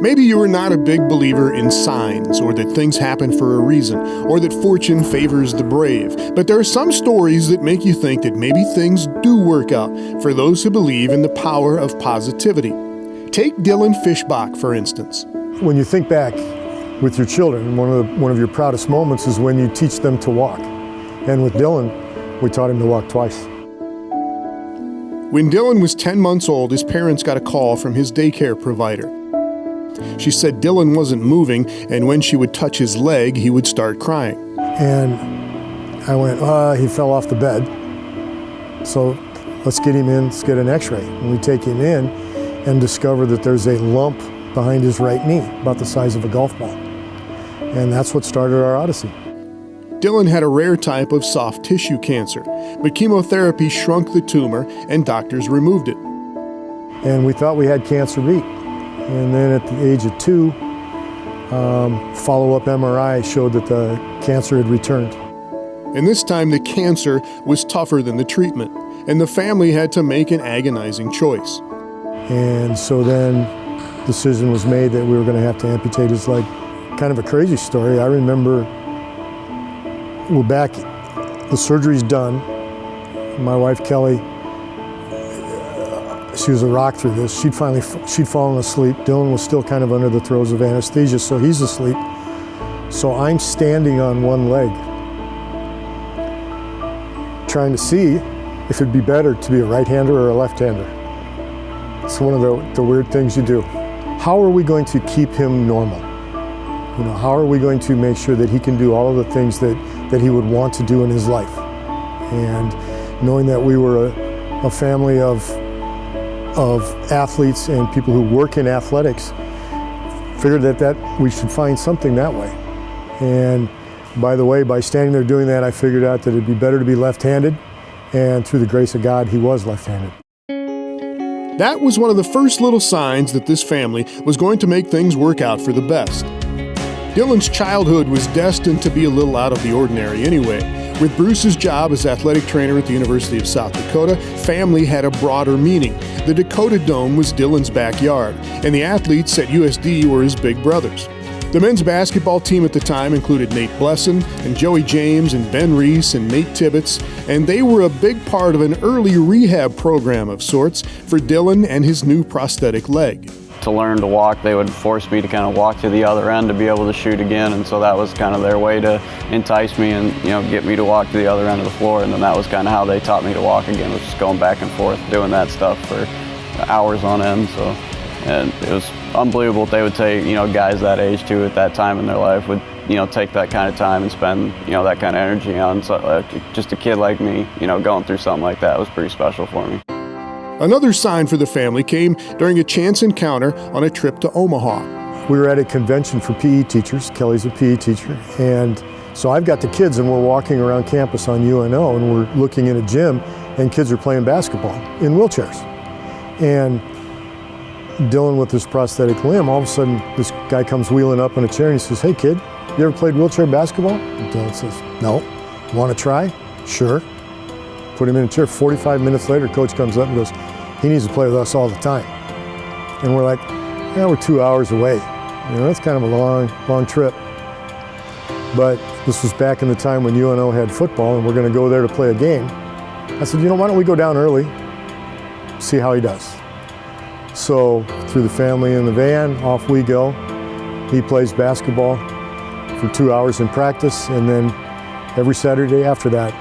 Maybe you are not a big believer in signs, or that things happen for a reason, or that fortune favors the brave. But there are some stories that make you think that maybe things do work out for those who believe in the power of positivity. Take Dylan Fischbach, for instance. When you think back with your children, one of your proudest moments is when you teach them to walk. And with Dylan, we taught him to walk twice. When Dylan was 10 months old, his parents got a call from his daycare provider. She said Dylan wasn't moving, and when she would touch his leg, he would start crying. And I went, he fell off the bed. So let's get him in, let's get an x-ray. And we take him in and discover that there's a lump behind his right knee, about the size of a golf ball. And that's what started our odyssey. Dylan had a rare type of soft tissue cancer, but chemotherapy shrunk the tumor and doctors removed it. And we thought we had cancer beat. And then at the age of 2, follow-up MRI showed that the cancer had returned. And this time the cancer was tougher than the treatment, and the family had to make an agonizing choice. And so then the decision was made that we were going to have to amputate his leg. Kind of a crazy story. I remember we're back, the surgery's done. My wife Kelly, she was a rock through this. She'd fallen asleep. Dylan was still kind of under the throes of anesthesia, so he's asleep. So I'm standing on one leg, trying to see if it'd be better to be a right-hander or a left-hander. It's one of the weird things you do. How are we going to keep him normal? You know, how are we going to make sure that he can do all of the things that he would want to do in his life? And knowing that we were a family of athletes and people who work in athletics, figured that we should find something that way. And by the way, by standing there doing that, I figured out that it'd be better to be left-handed, and through the grace of God, he was left-handed. That was one of the first little signs that this family was going to make things work out for the best. Dylan's childhood was destined to be a little out of the ordinary anyway. With Bruce's job as athletic trainer at the University of South Dakota, family had a broader meaning. The Dakota Dome was Dylan's backyard, and the athletes at USD were his big brothers. The men's basketball team at the time included Nate Blesson and Joey James and Ben Reese and Nate Tibbetts, and they were a big part of an early rehab program of sorts for Dylan and his new prosthetic leg. To learn to walk, they would force me to kind of walk to the other end to be able to shoot again, and so that was kind of their way to entice me and get me to walk to the other end of the floor, and then that was kind of how they taught me to walk again, was just going back and forth doing that stuff for hours on end. So, and it was unbelievable. They would take guys that age too at that time in their life would take that kind of time and spend that kind of energy on just a kid like me going through something like that was pretty special for me. Another sign for the family came during a chance encounter on a trip to Omaha. We were at a convention for PE teachers. Kelly's a PE teacher. And so I've got the kids and we're walking around campus on UNO and we're looking in a gym and kids are playing basketball in wheelchairs. And Dylan with his prosthetic limb, all of a sudden this guy comes wheeling up in a chair and he says, "Hey kid, you ever played wheelchair basketball?" And Dylan says, "No." "Want to try?" "Sure." Put him in a chair. 45 minutes later, coach comes up and goes, "He needs to play with us all the time." And we're like, "Yeah, we're 2 hours away. That's kind of a long trip." But this was back in the time when UNO had football and we're going to go there to play a game. I said, why don't we go down early, see how he does. So through the family in the van, off we go. He plays basketball for 2 hours in practice, and then every Saturday after that,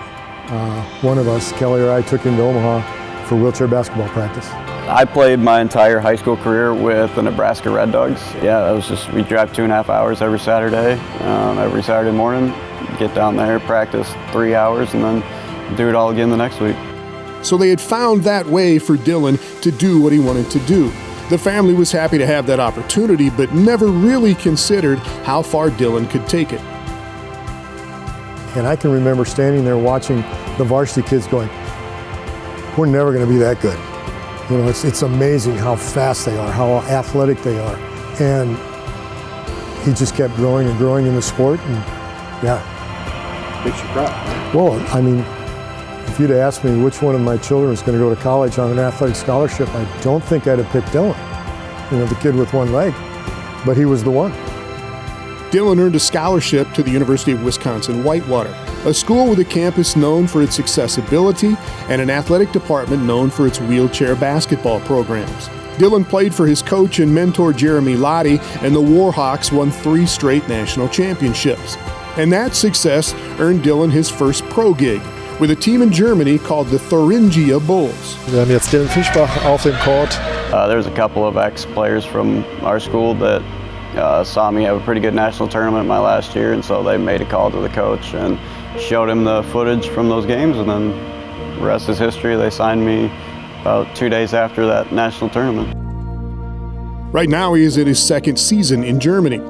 one of us, Kelly or I, took him to Omaha for wheelchair basketball practice. I played my entire high school career with the Nebraska Red Dogs. Yeah, that was just, we drive 2.5 hours every Saturday morning, get down there, practice 3 hours, and then do it all again the next week. So they had found that way for Dylan to do what he wanted to do. The family was happy to have that opportunity, but never really considered how far Dylan could take it. And I can remember standing there watching the varsity kids going, "We're never going to be that good." It's amazing how fast they are, how athletic they are. And he just kept growing and growing in the sport, and yeah. Makes you proud. Well, I mean, if you'd asked me which one of my children is going to go to college on an athletic scholarship, I don't think I'd have picked Dylan, the kid with one leg. but he was the one. Dylan earned a scholarship to the University of Wisconsin-Whitewater, a school with a campus known for its accessibility and an athletic department known for its wheelchair basketball programs. Dylan played for his coach and mentor Jeremy Lottie, and the Warhawks won 3 straight national championships. And that success earned Dylan his first pro gig with a team in Germany called the Thuringia Bulls. Wir haben jetzt Dylan Fischbach auf dem Court. There's a couple of ex-players from our school that saw me have a pretty good national tournament my last year, and so they made a call to the coach and showed him the footage from those games, and then the rest is history. They signed me about 2 days after that national tournament. Right now he is in his second season in Germany.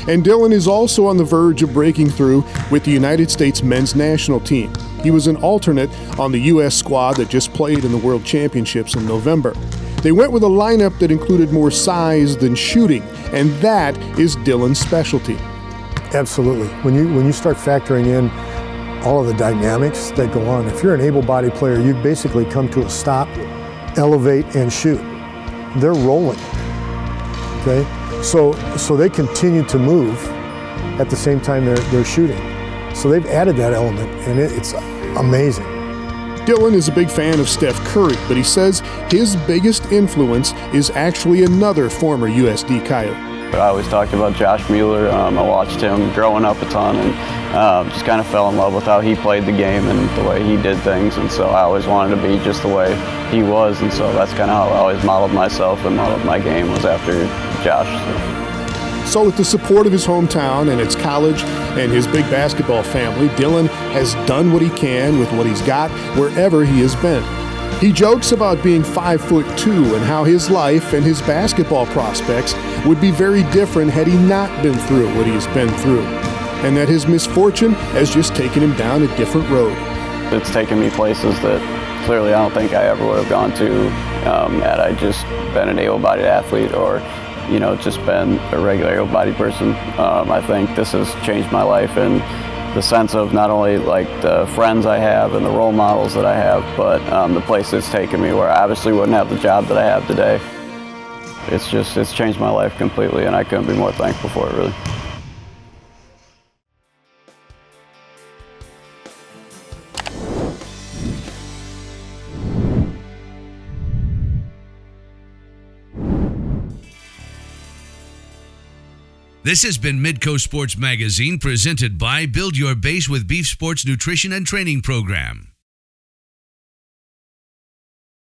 And Dylan is also on the verge of breaking through with the United States men's national team. He was an alternate on the U.S. squad that just played in the World Championships in November. They went with a lineup that included more size than shooting, and that is Dylan's specialty. Absolutely. When you start factoring in all of the dynamics that go on, if you're an able-bodied player, you basically come to a stop, elevate, and shoot. They're rolling, okay? So they continue to move at the same time they're shooting. So they've added that element, and it's amazing. Dylan is a big fan of Steph Curry, but he says his biggest influence is actually another former USD Coyote. I always talked about Josh Mueller. I watched him growing up a ton and just kind of fell in love with how he played the game and the way he did things, and so I always wanted to be just the way he was, and so that's kind of how I always modeled myself and modeled my game was after Josh. So with the support of his hometown and its college and his big basketball family, Dylan has done what he can with what he's got wherever he has been. He jokes about being 5'2" and how his life and his basketball prospects would be very different had he not been through what he has been through, and that his misfortune has just taken him down a different road. It's taken me places that clearly I don't think I ever would have gone to had I just been an able-bodied athlete or just been a regular able-bodied person. I think this has changed my life in the sense of not only like the friends I have and the role models that I have, but the place it's taken me where I obviously wouldn't have the job that I have today. It's changed my life completely, and I couldn't be more thankful for it, really. This has been Midco Sports Magazine, presented by Build Your Base with Beef Sports Nutrition and Training Program.